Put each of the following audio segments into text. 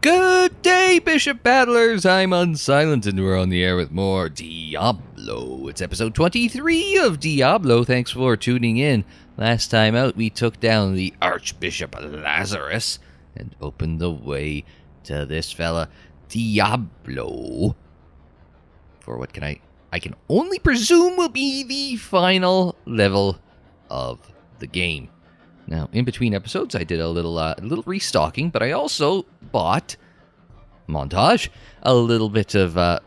Good day, Bishop Battlers! I'm Unsilent, and we're on the air with more Diablo. It's episode 23 of Diablo. Thanks for tuning in. Last time out, we took down the Archbishop Lazarus and opened the way to this fella, Diablo. For what I can only presume will be the final level of the game. Now, in between episodes, I did a little restocking, but I also bought, montage, a little bit of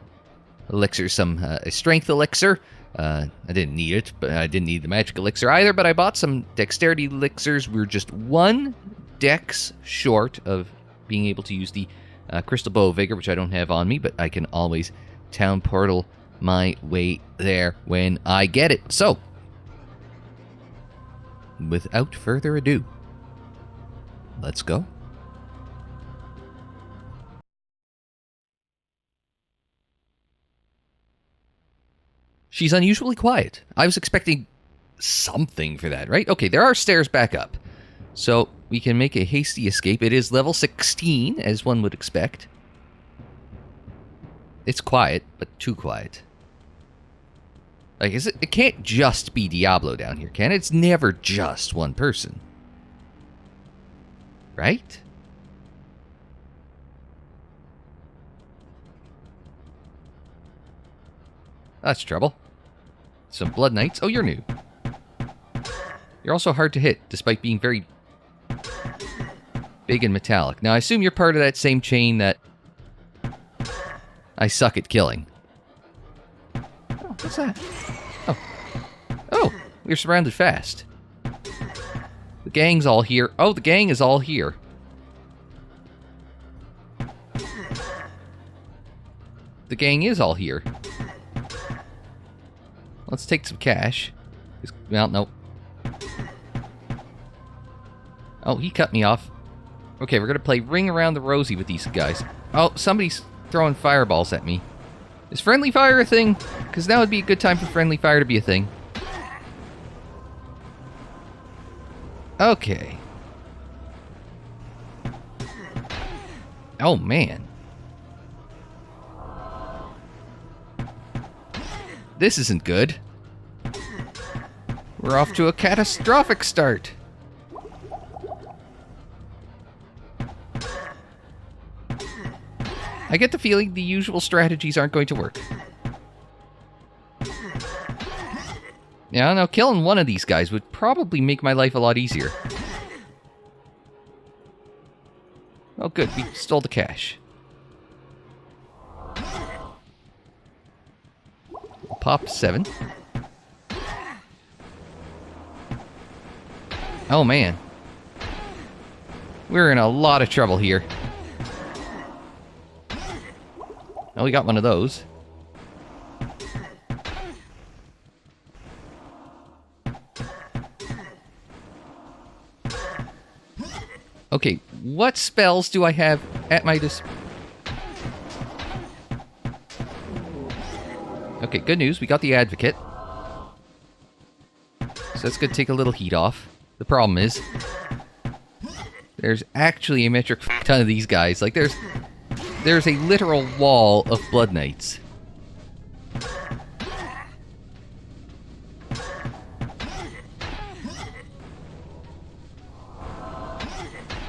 elixir, some strength elixir. I didn't need it, but I didn't need the magic elixir either, but I bought some dexterity elixirs. We're just one dex short of being able to use the crystal bow of vigor, which I don't have on me, but I can always town portal my way there when I get it. So, without further ado, let's go. She's unusually quiet. I was expecting something for that, right? Okay, there are stairs back up. So we can make a hasty escape. It is level 16, as one would expect. It's quiet, but too quiet. Like, it can't just be Diablo down here, can it? It's never just one person. Right? That's trouble. Some Blood Knights. Oh, you're new. You're also hard to hit, despite being very big and metallic. Now, I assume you're part of that same chain that I suck at killing. Oh, what's that? Oh, we're surrounded fast. The gang's all here. Oh, the gang is all here. The gang is all here. Let's take some cash. Well, no. Oh, he cut me off. Okay, we're going to play Ring Around the Rosie with these guys. Oh, somebody's throwing fireballs at me. Is friendly fire a thing? Because now would be a good time for friendly fire to be a thing. Okay. Oh, man. This isn't good. We're off to a catastrophic start. I get the feeling the usual strategies aren't going to work. Yeah, I don't know, killing one of these guys would probably make my life a lot easier. Oh good, we stole the cash. We'll pop 7. Oh man. We're in a lot of trouble here. Oh, we got one of those. Okay, what spells do I have at my Okay, good news. We got the Advocate. So that's going to take a little heat off. The problem is, there's actually a metric ton of these guys. Like, there's a literal wall of Blood Knights.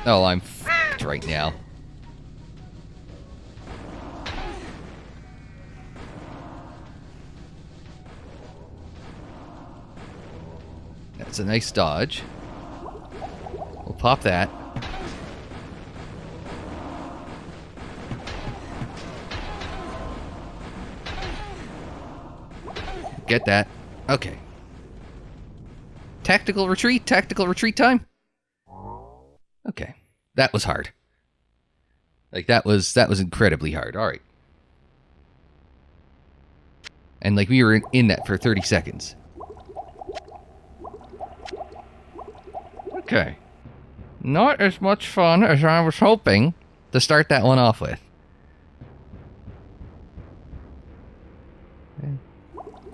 Oh, I'm f***ed right now. That's a nice dodge. We'll pop that. Get that. Okay. Tactical retreat time. Okay. That was hard. Like, that was incredibly hard. Alright. And, like, we were in that for 30 seconds. Okay. Not as much fun as I was hoping to start that one off with.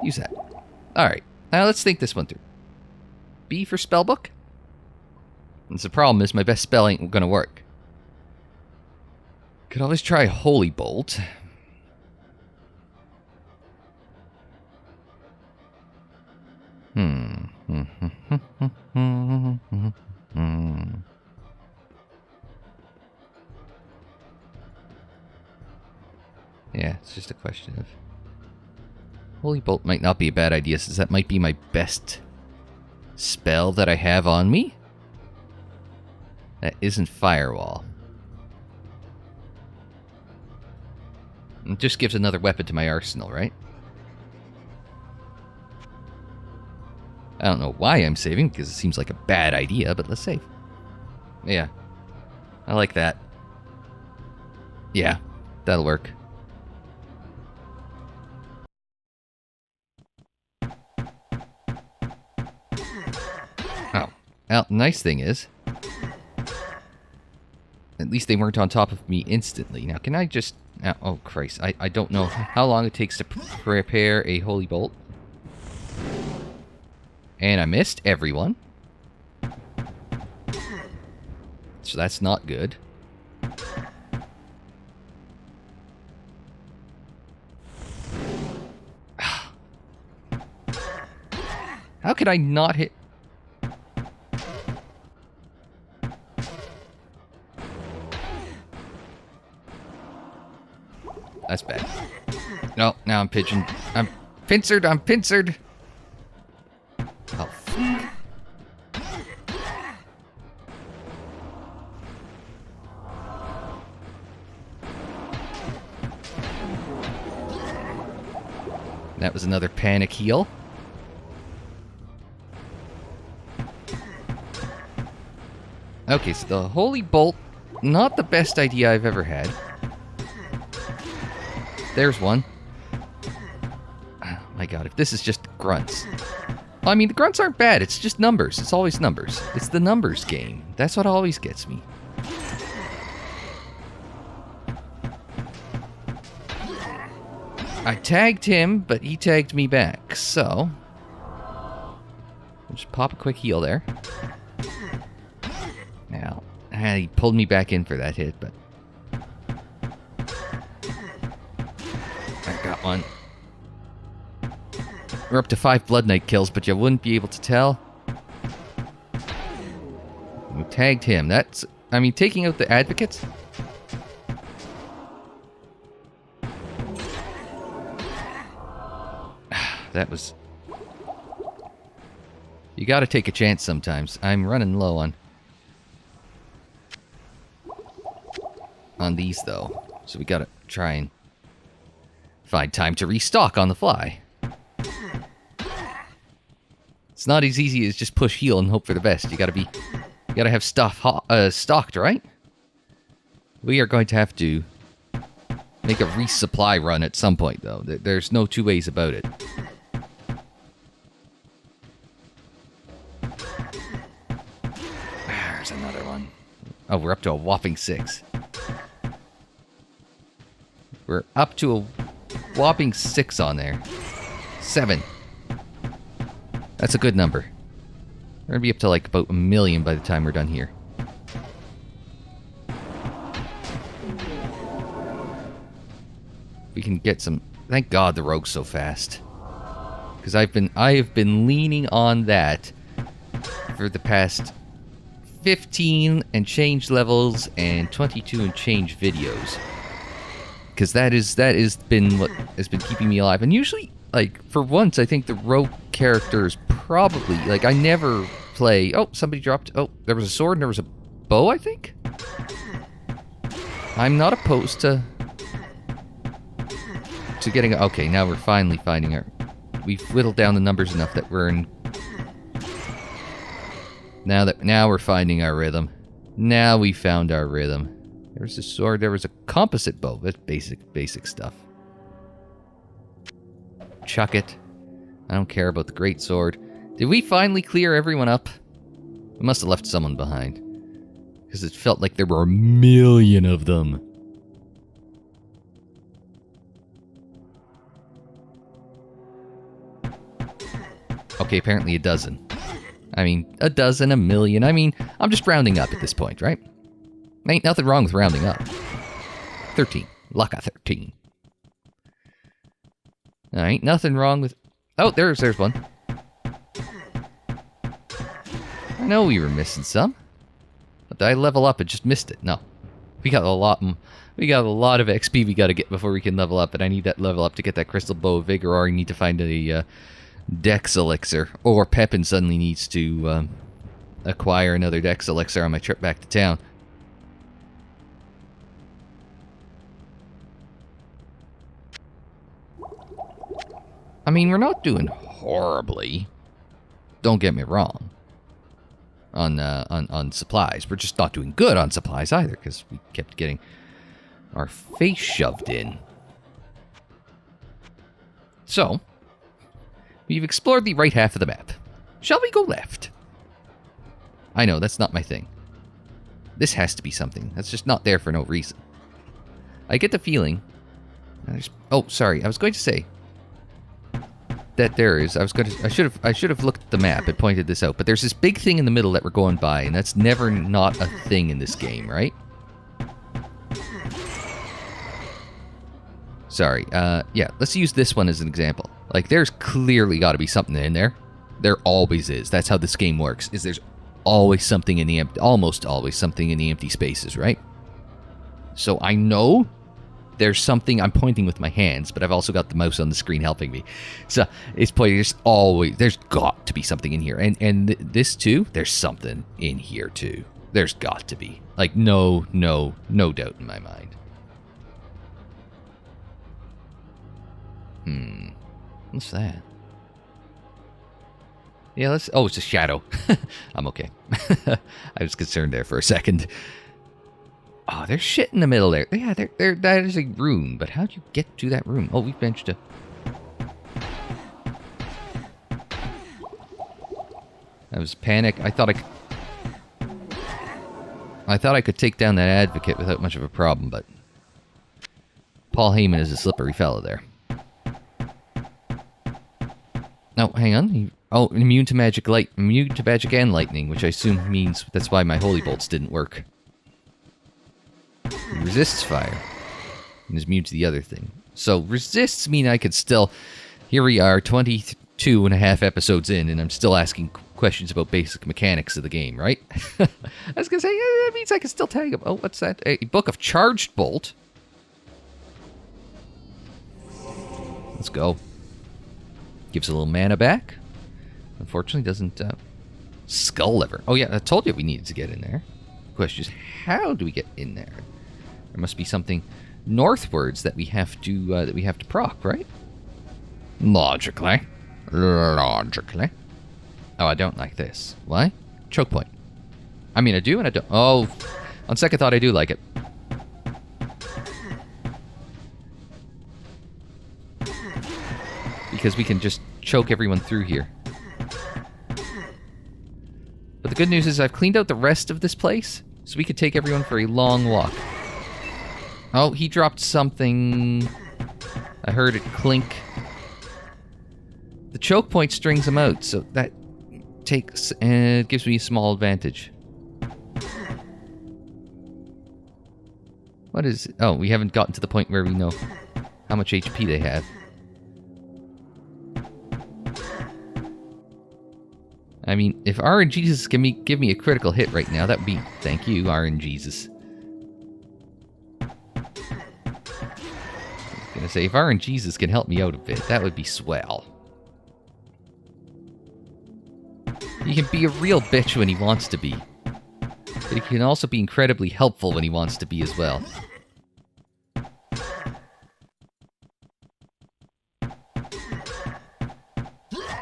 Use that. Alright. Now let's think this one through. B for spellbook? And the problem is my best spell ain't gonna work. Could always try Holy Bolt. Yeah, it's just a question of... Holy Bolt might not be a bad idea, since that might be my best spell that I have on me. That isn't Firewall. It just gives another weapon to my arsenal, right? I don't know why I'm saving, because it seems like a bad idea, but let's save. Yeah. I like that. Yeah, that'll work. Oh. Well, the nice thing is, at least they weren't on top of me instantly. Now, can I just... Oh, Christ. I don't know how long it takes to prepare a Holy Bolt. And I missed everyone. So that's not good. How could I not hit... That's bad. No, now I'm pigeon. I'm pincered. I'm pincered. Oh, fuck. That was another panic heal. Okay, so the Holy Bolt, not the best idea I've ever had. There's one. Oh my god, if this is just grunts. I mean, the grunts aren't bad, it's just numbers. It's always numbers. It's the numbers game. That's what always gets me. I tagged him, but he tagged me back, so... I'll just pop a quick heal there. Now, he pulled me back in for that hit, but... I got one. We're up to 5 Blood Knight kills, but you wouldn't be able to tell. We tagged him. That's... I mean, taking out the advocates... That was... You gotta take a chance sometimes. I'm running low on these, though. So we gotta try and find time to restock on the fly. It's not as easy as just push heal and hope for the best. You gotta have stuff stocked, right? We are going to have to make a resupply run at some point, though. There's no two ways about it. There's another one. Oh, we're up to a whopping 6. We're up to a whopping 6 on there. 7. That's a good number. We're gonna be up to like about 1 million by the time we're done here. We can get some... Thank God the rogue's so fast. Because I have been leaning on that for the past 15 and change levels and 22 and change videos. Because that has been what has been keeping me alive. And usually, like, for once, I think the rogue character is probably... Like, I never play... Oh, somebody dropped... Oh, there was a sword and there was a bow, I think? I'm not opposed to getting... Okay, now we're finally finding our... We've whittled down the numbers enough that we're in... Now we're finding our rhythm. Now we found our rhythm. There was a sword, there was a composite bow. That's basic stuff. Chuck it. I don't care about the great sword. Did we finally clear everyone up? We must have left someone behind. Because it felt like there were 1 million of them. Okay, apparently a dozen. I mean, a dozen, 1 million. I mean, I'm just rounding up at this point, right? Ain't nothing wrong with rounding up. 13. Lucka 13. Alright, nothing wrong with... Oh, there's one. I know we were missing some. But did I level up and just missed it? No. We got a lot of XP we gotta get before we can level up, and I need that level up to get that Crystal Bow of Vigor, or I need to find a Dex Elixir. Or Pepin suddenly needs to acquire another Dex Elixir on my trip back to town. I mean, we're not doing horribly. Don't get me wrong. On supplies. We're just not doing good on supplies either, because we kept getting our face shoved in. So, we've explored the right half of the map. Shall we go left? I know, that's not my thing. This has to be something. That's just not there for no reason. I get the feeling... Oh, sorry. I was going to say... that there is. I should have looked at the map and pointed this out, but there's this big thing in the middle that we're going by, and that's never not a thing in this game, right? Sorry. Yeah, let's use this one as an example. Like, there's clearly got to be something in there. There always is. That's how this game works. Is there's always something in the almost always something in the empty spaces, right? So I know there's something. I'm pointing with my hands, but I've also got the mouse on the screen helping me. So it's pointing. There's got to be something in here, and this too. There's something in here too. There's got to be. Like no doubt in my mind. What's that? Yeah, let's... Oh, it's a shadow. I'm okay. I was concerned there for a second. Oh, there's shit in the middle there. Yeah, that is a room, but how do you get to that room? Oh, we've managed to... That was panic. I thought I could take down that advocate without much of a problem, but... Paul Heyman is a slippery fellow there. No, hang on. Oh, immune to magic and lightning, which I assume means that's why my holy bolts didn't work. He resists fire and is immune to the other thing. So resists mean I could still... Here we are, 22 and a half episodes in, and I'm still asking questions about basic mechanics of the game, right? I was going to say, yeah, that means I can still tag him. Oh, what's that? A book of Charged Bolt. Let's go. Gives a little mana back. Unfortunately, doesn't... Skull lever. Oh, yeah, I told you we needed to get in there. The question is, how do we get in there? There must be something northwards that we have to proc, right? Logically. Logically. Oh, I don't like this. Why? Choke point. I mean, I do and I don't. Oh, on second thought, I do like it. Because we can just choke everyone through here. But the good news is I've cleaned out the rest of this place, so we could take everyone for a long walk. Oh, he dropped something. I heard it clink. The choke point strings him out, so that takes and gives me a small advantage. What is... Oh, we haven't gotten to the point where we know how much HP they have. I mean, if RNGesus can give me a critical hit right now, that would be... Thank you, RNGesus. I was gonna say, if RNGesus can help me out a bit, that would be swell. He can be a real bitch when he wants to be. But he can also be incredibly helpful when he wants to be as well.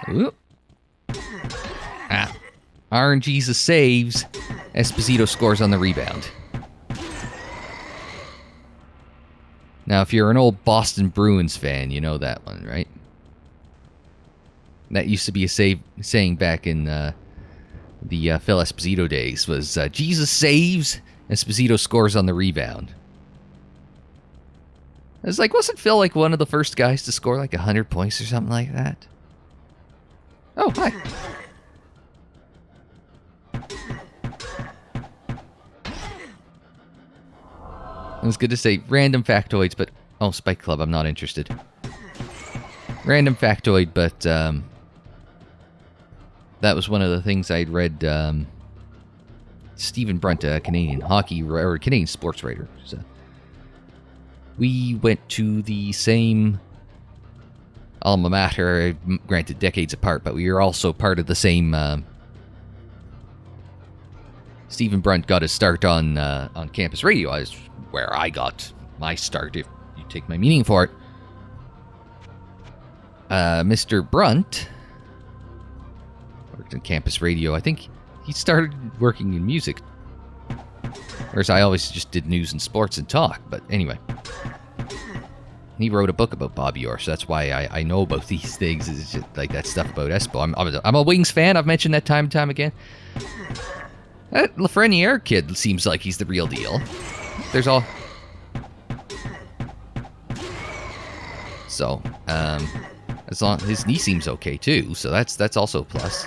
Ooh. Ah. RNGesus saves. Esposito scores on the rebound. Now, if you're an old Boston Bruins fan, you know that one, right? That used to be a saying back in the Phil Esposito days, was Jesus saves, Esposito scores on the rebound. It's like, wasn't Phil like one of the first guys to score like 100 points or something like that? Oh, hi. I was going to say random factoids, but... Oh, Spike Club, I'm not interested. Random factoid, but that was one of the things I'd read. Stephen Brunt, a Canadian hockey or Canadian sports writer. So we went to the same alma mater, granted decades apart, but we were also part of the same. Stephen Brunt got his start on campus radio, is where I got my start, if you take my meaning for it. Mr. Brunt worked on campus radio. I think he started working in music. Whereas I always just did news and sports and talk. But anyway. He wrote a book about Bobby Orr, so that's why I know about these things. It's just like that stuff about Espo. I'm a Wings fan. I've mentioned that time and time again. That Lafreniere kid seems like he's the real deal. There's all... So, as long his knee seems okay too, so that's also a plus.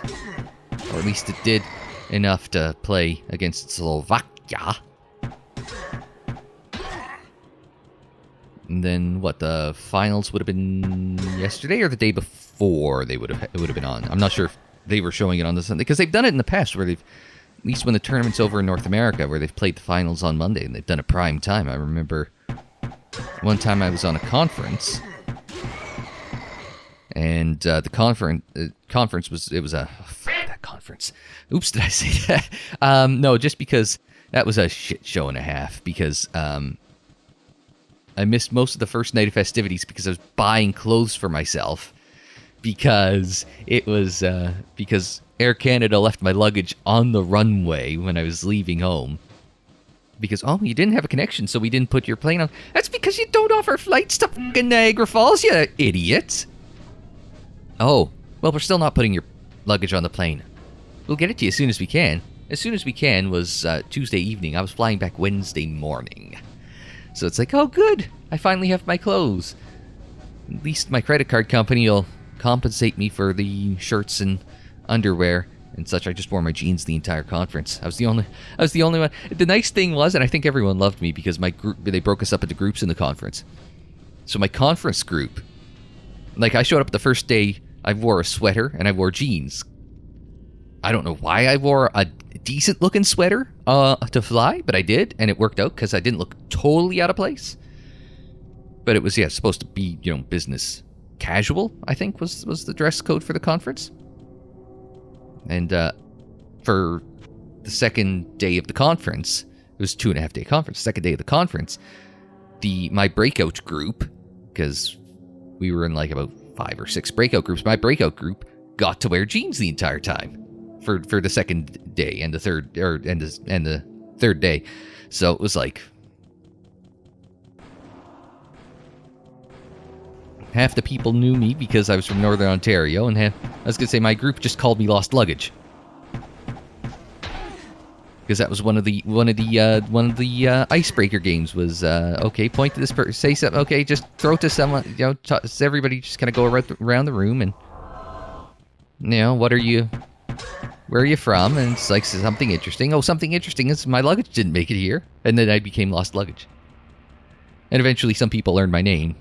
Or at least it did enough to play against Slovakia. And then what, the finals would have been yesterday or the day before it would have been on. I'm not sure if they were showing it on the Sunday, because they've done it in the past where they've, at least when the tournament's over in North America, where they've played the finals on Monday and they've done a prime time. I remember one time I was on a conference. And the conference was a... that conference. Oops, did I say that? No, just because that was a shit show and a half. Because I missed most of the first night of festivities because I was buying clothes for myself. Because it was... because Air Canada left my luggage on the runway when I was leaving home. Because, oh, you didn't have a connection, so we didn't put your plane on. That's because you don't offer flights to fucking Niagara Falls, you idiot. Oh, well, we're still not putting your luggage on the plane. We'll get it to you as soon as we can. As soon as we can was Tuesday evening. I was flying back Wednesday morning. So it's like, oh, good. I finally have my clothes. At least my credit card company will compensate me for the shirts and underwear and such. I just wore my jeans the entire conference. I was the only one. The nice thing was, and I think everyone loved me because my group, they broke us up into groups in the conference. So my conference group, like I showed up the first day, I wore a sweater and I wore jeans. I don't know why I wore a decent looking sweater to fly, but I did, and it worked out because I didn't look totally out of place. But it was, yeah, supposed to be, business casual, I think was the dress code for the conference. And for the second day of the conference, it was a 2.5 day conference. Second day of the conference, my breakout group, because we were in like about 5 or 6 breakout groups, my breakout group got to wear jeans the entire time for the second day and the third day. So it was like half the people knew me because I was from Northern Ontario, and I was gonna say my group just called me Lost Luggage. Because that was one of the icebreaker games was okay, point to this person, say something, okay, just throw it to someone, everybody just kind of go around the room and where are you from? And it's like something interesting. Oh, something interesting is my luggage didn't make it here, and then I became Lost Luggage. And eventually some people learned my name.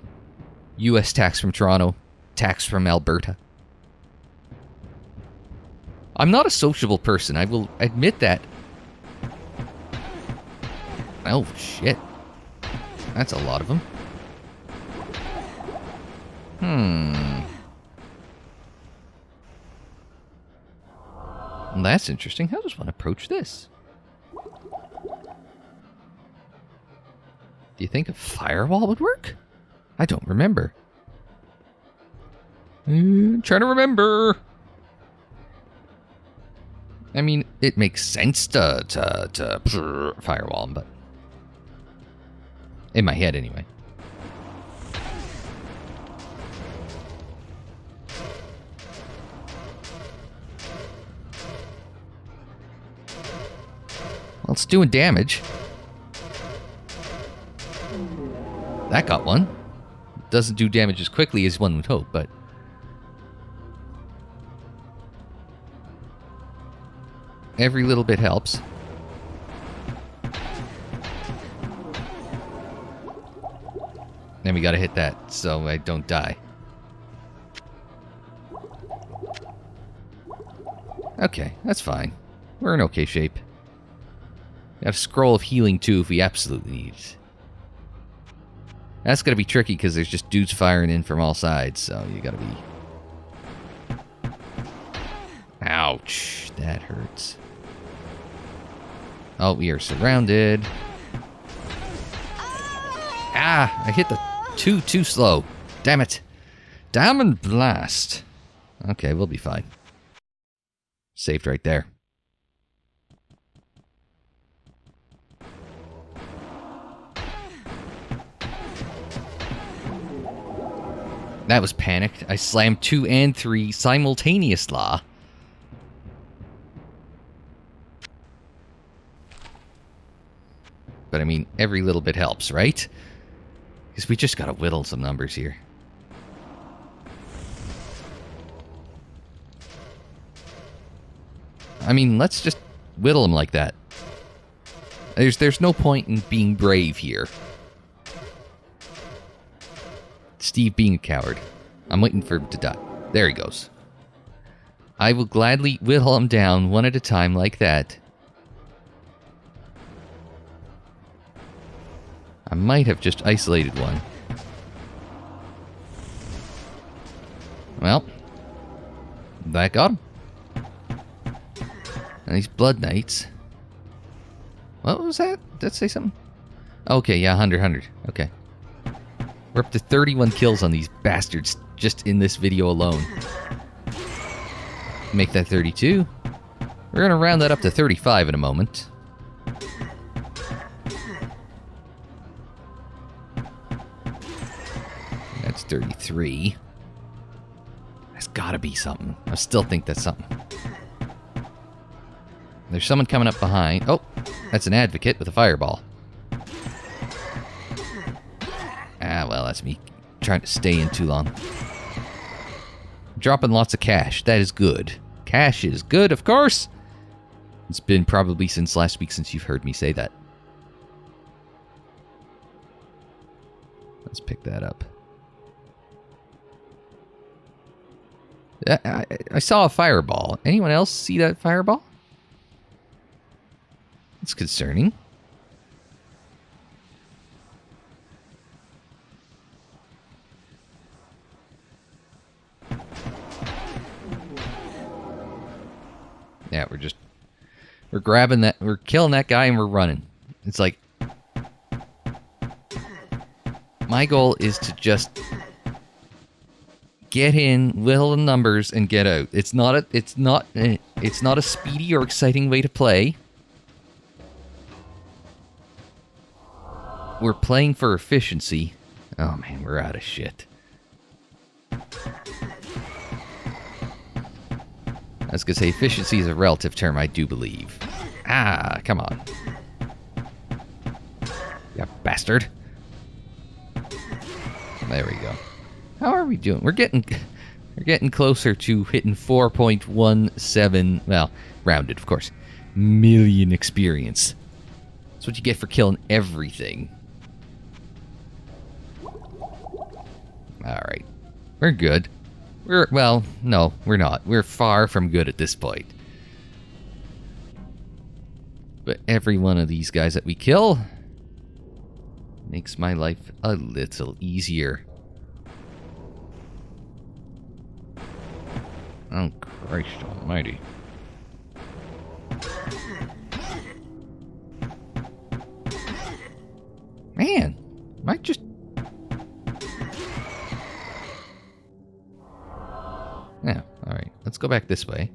U.S. tax from Toronto, tax from Alberta. I'm not a sociable person, I will admit that. Oh, shit. That's a lot of them. Well, that's interesting. How does one approach this? Do you think a firewall would work? I don't remember. Trying to remember. I mean, it makes sense to firewall, but in my head anyway. Well, it's doing damage. That got one. Doesn't do damage as quickly as one would hope, but every little bit helps. Then we gotta hit that so I don't die. Okay, that's fine. We're in okay shape. Got a scroll of healing too if we absolutely need it. That's gonna be tricky because there's just dudes firing in from all sides, so you gotta be... Ouch, that hurts. Oh, we are surrounded. Ah, I hit the two too slow. Damn it. Diamond Blast. Okay, we'll be fine. Saved right there. That was panicked. I slammed 2 and 3 simultaneously. But I mean, every little bit helps, right? Because we just gotta whittle some numbers here. I mean, let's just whittle them like that. There's no point in being brave here. Steve being a coward. I'm waiting for him to die. There he goes. I will gladly whittle him down one at a time like that. I might have just isolated one. Well, that got him. And these Blood Knights. What was that? Did that say something? Okay, yeah, 100. Okay. We're up to 31 kills on these bastards just in this video alone. Make that 32. We're going to round that up to 35 in a moment. That's 33. That's got to be something. I still think that's something. There's someone coming up behind. Oh, that's an advocate with a fireball. Ah, well, that's me trying to stay in too long. Dropping lots of cash. That is good. Cash is good, of course. It's been probably since last week since you've heard me say that. Let's pick that up. I saw a fireball. Anyone else see that fireball? It's concerning. Yeah, we're grabbing that, we're killing that guy and we're running. It's like, my goal is to just get in, whittle the numbers, and get out. It's not a speedy or exciting way to play. We're playing for efficiency. Oh man, we're out of shit. I was gonna say efficiency is a relative term, I do believe. Ah, come on. You bastard. There we go. How are we doing? We're getting closer to hitting 4.17, well, rounded, of course, million experience. That's what you get for killing everything. Alright. We're good. Well, no, we're not. We're far from good at this point. But every one of these guys that we kill makes my life a little easier. Oh, Christ almighty. Man, might just... Yeah, alright. Let's go back this way.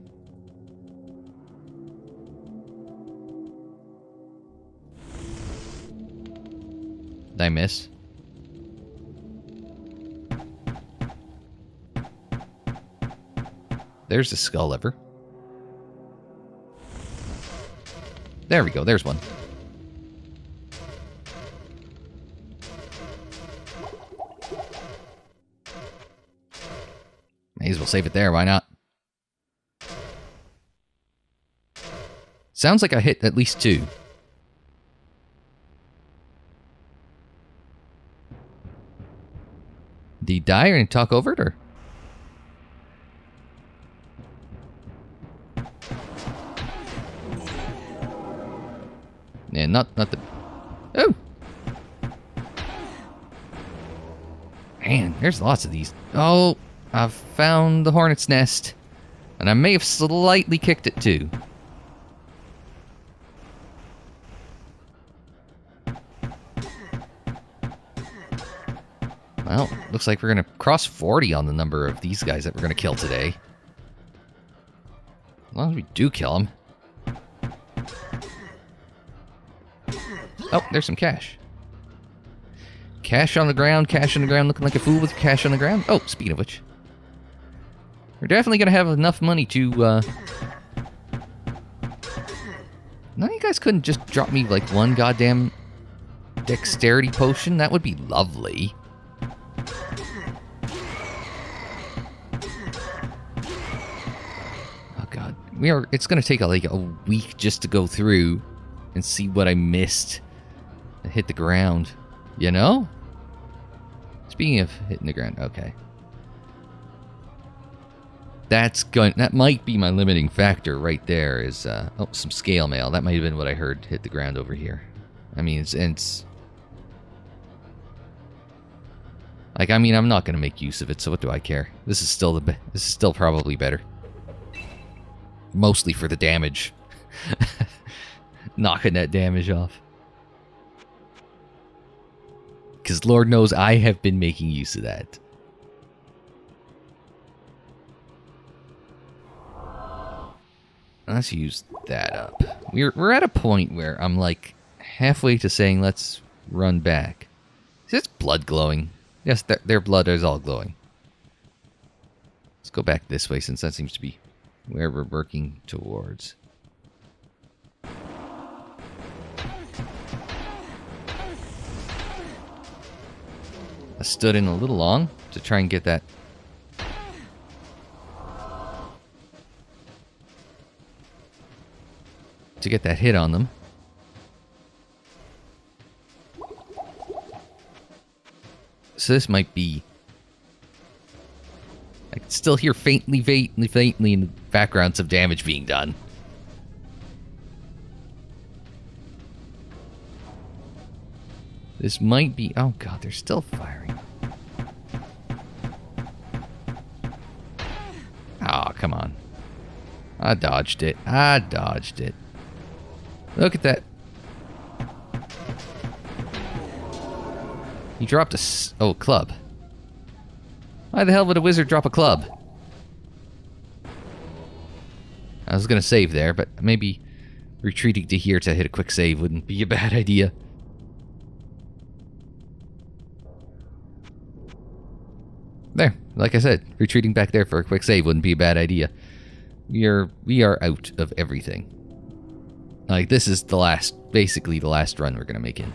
Did I miss? There's the skull lever. There we go, there's one. May as well save it there, why not? Sounds like I hit at least 2. Did he die or talk over it, or? Yeah, not the... Oh! Man, there's lots of these. Oh, I've found the hornet's nest. And I may have slightly kicked it too. Well, looks like we're going to cross 40 on the number of these guys that we're going to kill today. As long as we do kill them. Oh, there's some cash. Cash on the ground, looking like a fool with cash on the ground. Oh, speaking of which. We're definitely going to have enough money to, None of you guys couldn't just drop me, like, one goddamn dexterity potion? That would be lovely. Oh, God. It's going to take, like, a week just to go through and see what I missed. Hit the ground, you know? Speaking of hitting the ground, okay. That might be my limiting factor right there is, oh, some scale mail. That might have been what I heard hit the ground over here. I mean, it's like, I mean, I'm not going to make use of it, so what do I care? This is still probably better. Mostly for the damage. Knocking that damage off. Because Lord knows I have been making use of that. Let's use that up. We're at a point where I'm like halfway to saying let's run back. Is this blood glowing? Yes, their blood is all glowing. Let's go back this way since that seems to be where we're working towards. I stood in a little long to try and get that. To get that hit on them. So this might be... I can still hear faintly in the background some damage being done. This might be... Oh god, they're still firing. Oh, come on. I dodged it. Look at that. He dropped a club. Why the hell would a wizard drop a club? I was gonna save there, but maybe retreating to here to hit a quick save wouldn't be a bad idea. There, like I said, retreating back there for a quick save wouldn't be a bad idea. We are out of everything. Like, this is basically the last run we're gonna make in.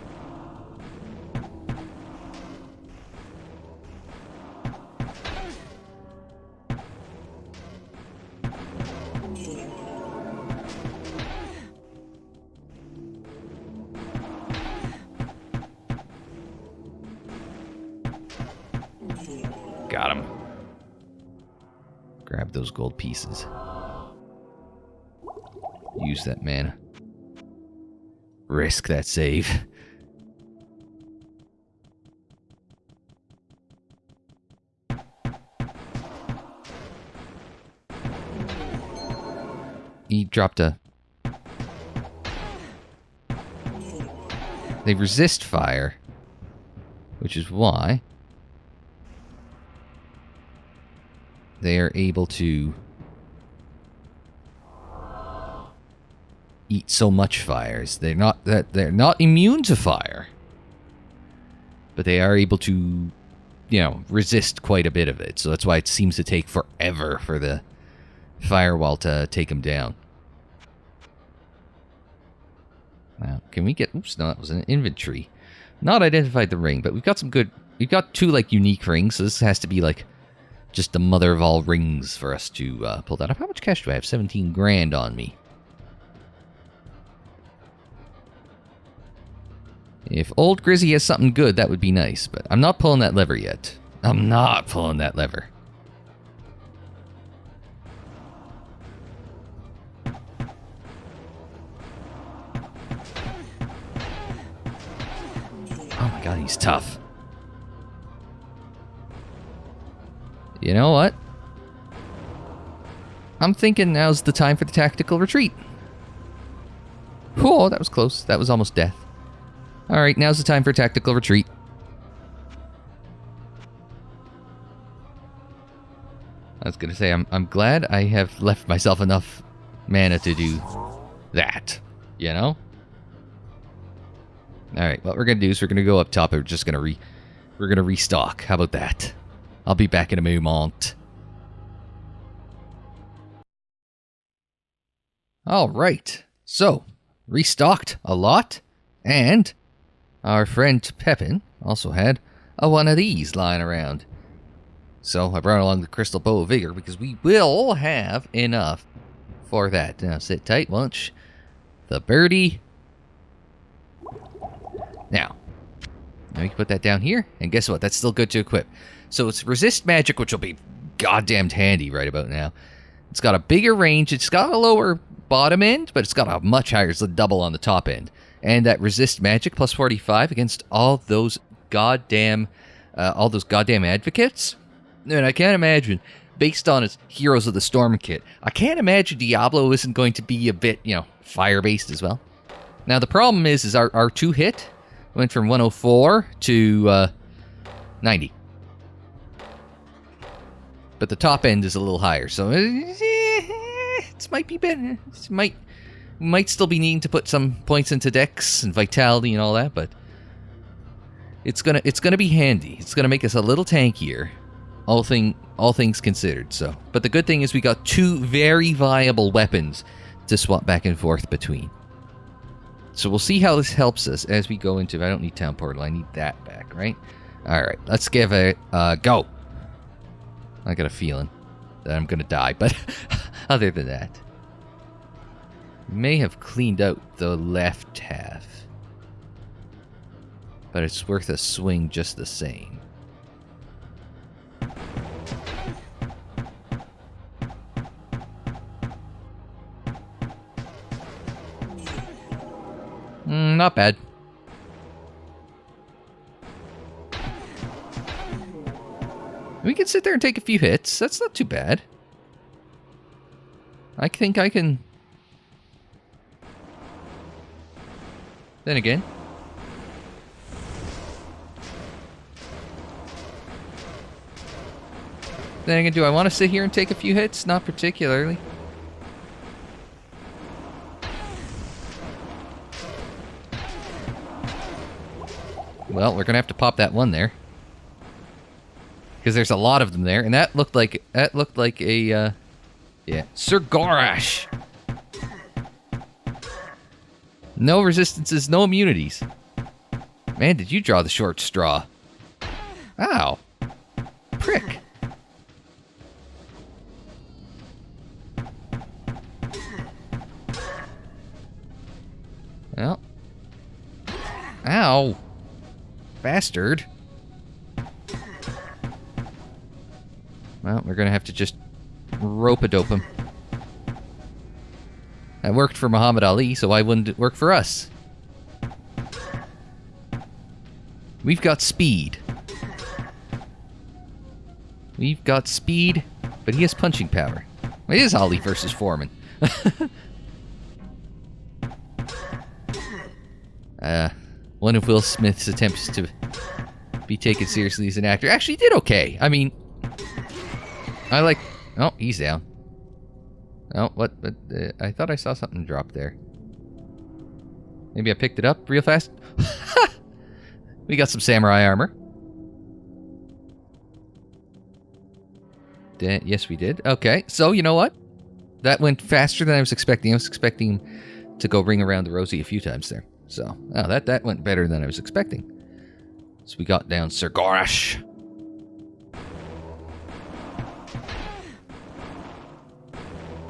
Got him. Grab those gold pieces. Use that mana. Risk that save. He dropped a... They resist fire, which is why they are able to eat so much fires. They're not immune to fire, but they are able to, you know, resist quite a bit of it. So that's why it seems to take forever for the firewall to take them down. Now, can we get... Oops, no, that was an inventory. Not identified the ring, but we've got some good... We've got two, like, unique rings, so this has to be, like, just the mother of all rings for us to pull that up. How much cash do I have? 17 grand on me. If old Grizzy has something good, that would be nice, but I'm not pulling that lever yet. I'm not pulling that lever. Oh my god, he's tough. You know what? I'm thinking now's the time for the tactical retreat. Oh, that was close. That was almost death. Alright, now's the time for tactical retreat. I was gonna say, I'm glad I have left myself enough mana to do that, you know? Alright, what we're gonna do is we're gonna go up top and we're gonna restock. How about that? I'll be back in a moment. Alright, so, restocked a lot, and our friend Pepin also had one of these lying around. So I brought along the Crystal Bow of Vigor because we will have enough for that. Now sit tight, lunch. The birdie. Now we can put that down here, and guess what? That's still good to equip. So it's resist magic, which will be goddamn handy right about now. It's got a bigger range. It's got a lower bottom end, but it's got a much higher, it's a double on the top end. And that resist magic plus 45 against all those goddamn advocates. And I can't imagine, based on its Heroes of the Storm kit, I can't imagine Diablo isn't going to be a bit, fire-based as well. Now, the problem is our 2 hit went from 104 to 90. But the top end is a little higher, so it might be better. It might still be needing to put some points into Dex and Vitality and all that, but it's gonna be handy. It's gonna make us a little tankier. All things considered, so. But the good thing is we got 2 very viable weapons to swap back and forth between. So we'll see how this helps us as we go into... I don't need Town Portal, I need that back, right? Alright, let's give it a go. I got a feeling that I'm gonna die, but other than that... may have cleaned out the left half. But it's worth a swing just the same. Not bad. We can sit there and take a few hits. That's not too bad. I think I can... Then again... do I want to sit here and take a few hits? Not particularly. Well, we're gonna have to pop that one there, because there's a lot of them there, and that looked like a yeah, Sir Gorash. No resistances, no immunities. Man, did you draw the short straw? Ow, prick. Well, ow. Bastard. Well, we're gonna have to just rope-a-dope him. That worked for Muhammad Ali, so why wouldn't it work for us? We've got speed. We've got speed, but he has punching power. It is Ali versus Foreman. One of Will Smith's attempts to be taken seriously as an actor actually did okay. I mean, I like... Oh, he's down. Oh, what? But I thought I saw something drop there. Maybe I picked it up real fast? We got some samurai armor. Yes, we did. Okay, so you know what? That went faster than I was expecting. I was expecting to go ring around the rosy a few times there. So, oh, that went better than I was expecting. So we got down Sir Gorash.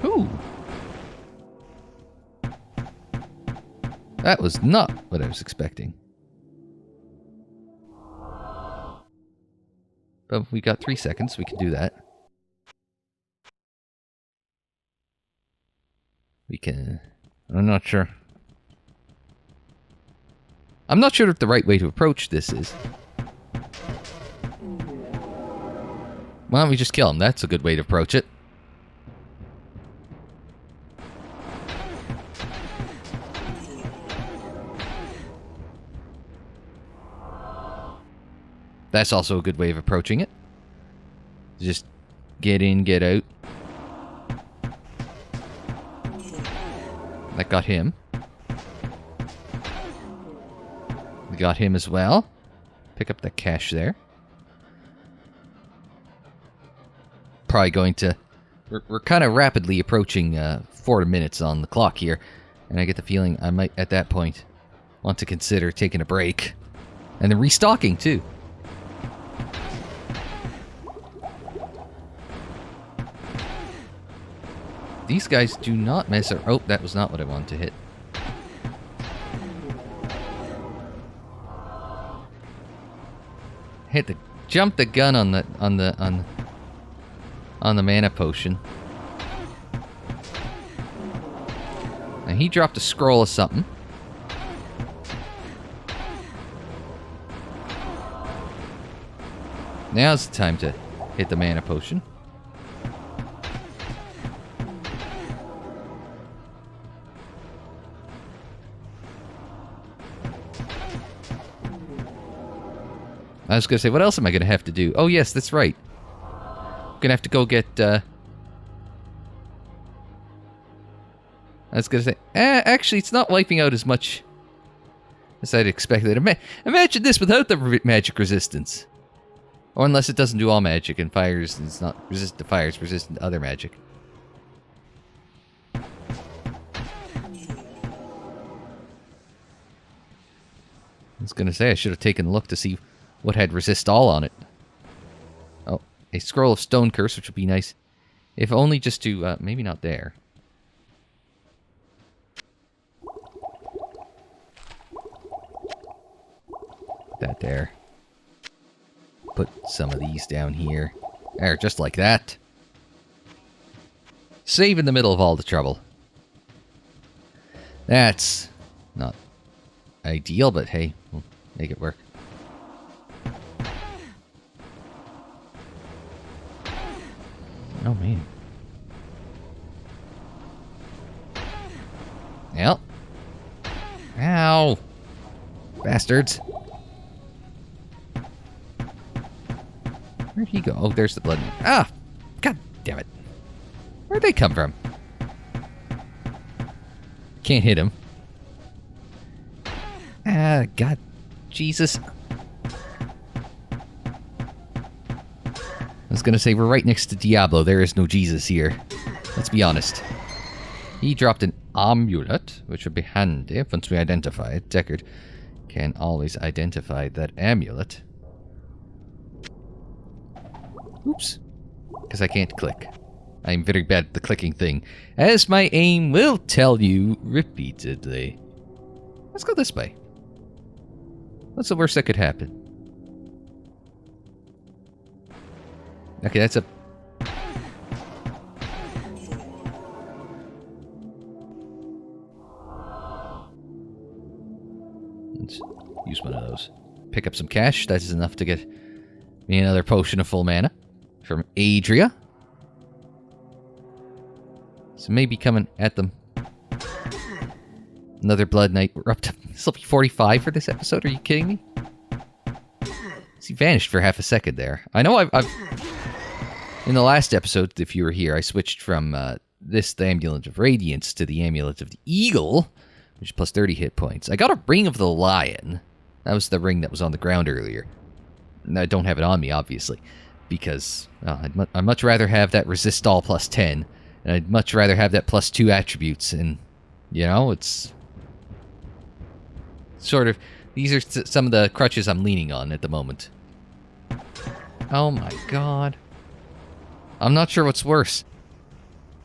Ooh. That was not what I was expecting. But we got 3 seconds. We can do that. We can... I'm not sure. I'm not sure if the right way to approach this is. Why don't we just kill him? That's a good way to approach it. That's also a good way of approaching it. Just get in, get out. That got him. We got him as well. Pick up the cash there. Probably going to... We're kind of rapidly approaching 4 minutes on the clock here. And I get the feeling I might, at that point, want to consider taking a break. And then restocking, too. These guys do not mess around. Oh, that was not what I wanted to hit. Hit the... Jump the gun on the mana potion. And he dropped a scroll of something. Now's the time to hit the mana potion. I was going to say, what else am I going to have to do? Oh, yes, that's right. I'm going to have to go get... I was going to say... actually, it's not wiping out as much as I'd expected. Imagine this without the magic resistance. Or unless it doesn't do all magic and fires... It's not resistant to fire, it's resistant to other magic. I was going to say, I should have taken a look to see... what had resist all on it. Oh, a scroll of stone curse, which would be nice. If only just to, maybe not there. Put that there. Put some of these down here. There, just like that. Save in the middle of all the trouble. That's not ideal, but hey, we'll make it work. Oh, man. Yep. Ow. Bastards. Where'd he go? Oh, there's the blood. Ah! God damn it. Where'd they come from? Can't hit him. Ah, God. Jesus. I was going to say, we're right next to Diablo. There is no Jesus here. Let's be honest. He dropped an amulet, which would be handy once we identify it. Deckard can always identify that amulet. Oops. Because I can't click. I'm very bad at the clicking thing, as my aim will tell you repeatedly. Let's go this way. What's the worst that could happen? Okay, that's a... Let's use one of those. Pick up some cash. That is enough to get me another potion of full mana. From Adria. So maybe coming at them. Another Blood Knight. We're up to... This will be 45 for this episode. Are you kidding me? He vanished for half a second there. I know I've in the last episode, if you were here, I switched from the Amulet of Radiance to the Amulet of the Eagle, which is plus 30 hit points. I got a Ring of the Lion. That was the ring that was on the ground earlier. And I don't have it on me, obviously, because I'd much rather have that Resist All plus 10, and I'd much rather have that plus 2 attributes, and, you know, it's sort of... These are some of the crutches I'm leaning on at the moment. Oh my god. I'm not sure what's worse.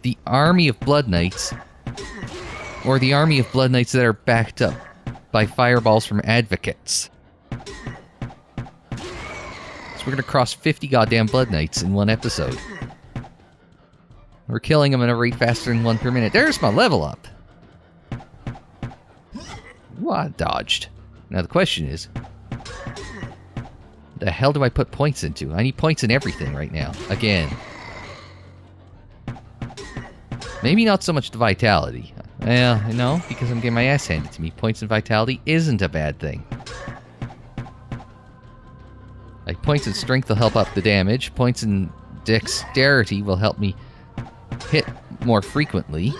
The army of Blood Knights, or the army of Blood Knights that are backed up by fireballs from advocates. We're gonna cross 50 goddamn Blood Knights in one episode. We're killing them at a rate faster than 1 per minute. There's my level up. Ooh, I dodged. Now the question is, the hell do I put points into? I need points in everything right now. Again. Maybe not so much the vitality. Well, no, because I'm getting my ass handed to me. Points in vitality isn't a bad thing. Like, points in strength will help up the damage. Points in dexterity will help me hit more frequently.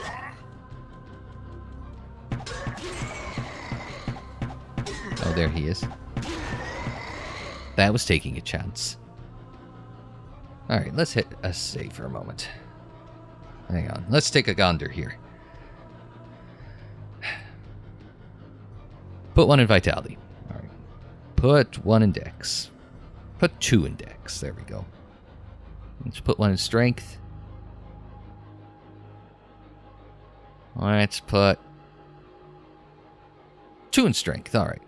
Oh, there he is. That was taking a chance. Alright, let's hit a save for a moment. Hang on. Let's take a Gondor here. Put 1 in vitality. Alright. Put 1 in dex. Put 2 in dex. There we go. Let's put 1 in strength. Let's put 2 in strength. Alright.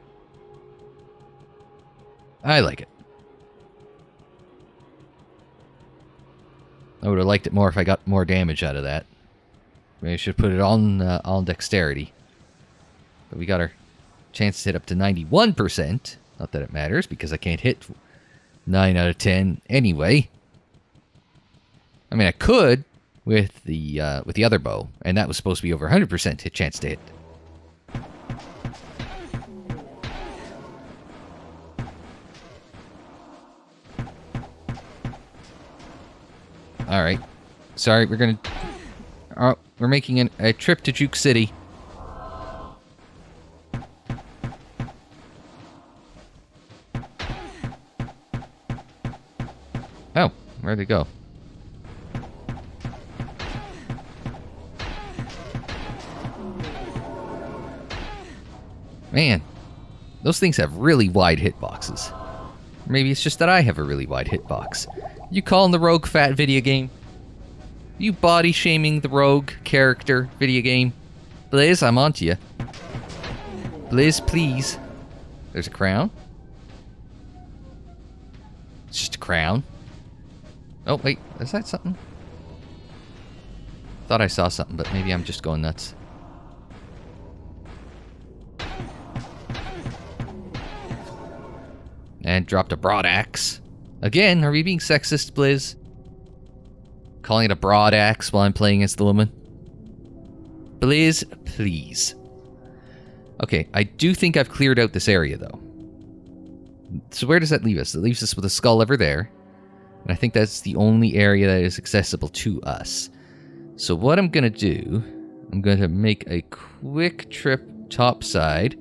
I like it. I would have liked it more if I got more damage out of that. Maybe I should put it on dexterity. But we got our chance to hit up to 91%. Not that it matters, because I can't hit 9 out of 10 anyway. I mean, I could with the other bow, and that was supposed to be over 100% hit chance to hit. Alright. Sorry, we're making a trip to Juke City. Oh, where'd they go? Man, those things have really wide hitboxes. Maybe it's just that I have a really wide hitbox. You calling the rogue fat video game? You body shaming the rogue character video game? Blaze, I'm onto you. Blaze, please. There's a crown. It's just a crown. Oh, wait. Is that something? Thought I saw something, but maybe I'm just going nuts. And dropped a broad axe. Again, are we being sexist, Blizz? Calling it a broad axe while I'm playing as the woman? Blizz, please. Okay, I do think I've cleared out this area, though. So where does that leave us? It leaves us with a skull over there. And I think that's the only area that is accessible to us. So what I'm going to do, I'm going to make a quick trip topside.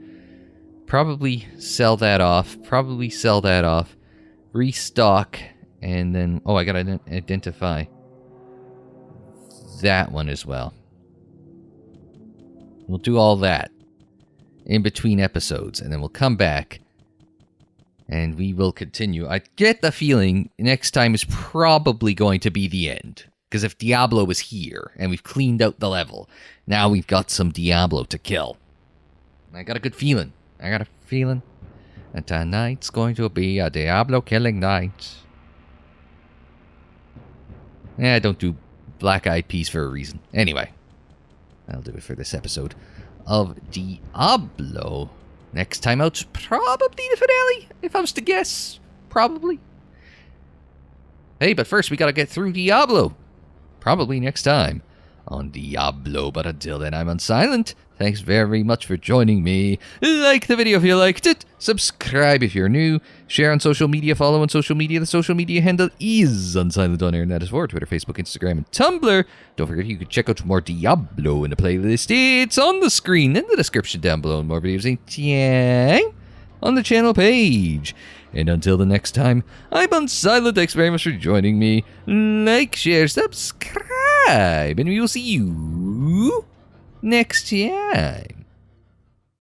Probably sell that off. Restock. And then... Oh, I got to identify that one as well. We'll do all that in between episodes. And then we'll come back. And we will continue. I get the feeling next time is probably going to be the end. Because if Diablo was here, and we've cleaned out the level, now we've got some Diablo to kill. I got a good feeling. that tonight's going to be a Diablo killing night. I don't do Black Eyed Peas for a reason. Anyway, that'll do it for this episode of Diablo. Next time out's probably the finale, if I was to guess. Probably. Hey, but first we gotta get through Diablo. Probably next time on Diablo. But until then, I'm Unsilent. Thanks very much for joining me. Like the video if you liked it. Subscribe if you're new. Share on social media. Follow on social media. The social media handle is Unsilent on air, and that is for Twitter, Facebook, Instagram, and Tumblr. Don't forget you can check out more Diablo in the playlist. It's on the screen in the description down below, and more videos ain't on the channel page. And until the next time, I'm Unsilent. Thanks very much for joining me. Like, share, subscribe, and we will see you next time.